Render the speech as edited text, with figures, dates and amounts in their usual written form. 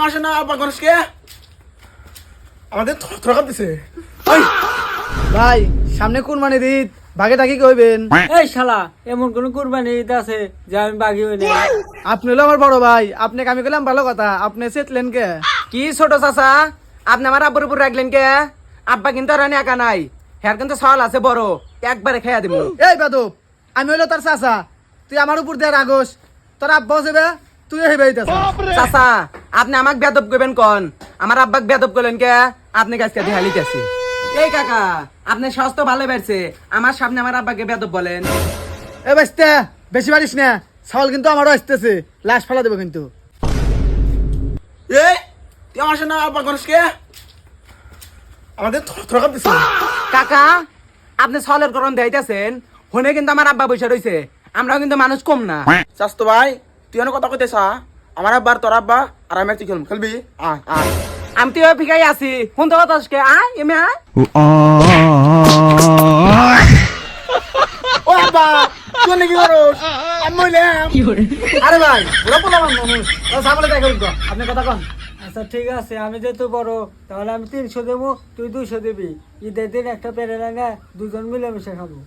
আসে না আব্বা গণেশকে আমাদের থরকাপ দিছে। ভাই সামনে কুরবানির ঈদ বাগে টাকি কইবেন? এই শালা এমন কোন কুরবানি ঈদ আছে যে আমি বাগি হই না? আপনি হলো আমার বড় ভাই, আপনাকে আমি কইলাম ভালো কথা, আপনি চেতলেন কে? কি ছোট চাচা, আপনি আমার আব্বুর উপর রাখলেন কে? আব্বা কিন্তু আর একা নাই, হ্যার কিন্তু সওয়াল আছে বড়, একবারে খেয়া দিব। এই বেদব, আমি হইলো তোর চাচা, তুই আমার উপর দিয়ে রাগস, তোর আব্বাও যাবে তুই হেবে চাচা আপনি আমাকে বেদব করবেন কোন? আমার আব্বাক বেদব করলেন কে? আপনি গাছকে দেখালিতেছি। এই কাকা, আপনি স্বাস্থ্য ভালো বেড়ছে, আমার সামনে আমার আব্বাকে বেদব বলেন? এ বাস্তে বেশি পারিস না, চাউল কিন্তু আমারও আসতেছে, লাশ ফেলা দেবো কিন্তু। এই তুই আসে না আব্বা গণেশকে আমাদের থরকাপ দিছে। কাকা আপনি সলের করণ দেখাইতেছেন, হনে কিন্তু আমার আব্বা বসে রয়েছে, আমরাও কিন্তু মানুষ কম না। চাস্তো ভাই তুই অনেক কথা কইতেছ, আমার আব্বা আর তোর আব্বা আর আমি তুই খেলবি আয় আয়। আমি তো ফিকাই আছি, ফোন তো কথা আয় এমনি আয়। ও আব্বা তুই নাকি করস? আমি মইলাম। আরে ভাই ওরা পোলা মানুষ, সামনে দেখা করুন, আপনি কথা কন। আচ্ছা ঠিক আছে, আমি যেহেতু বড় তাহলে আমি 300 দেবো, তুই 200 দিবি। ঈদের দিন একটা পেরে রাঙা দুজন মিলেমিশে খাবো।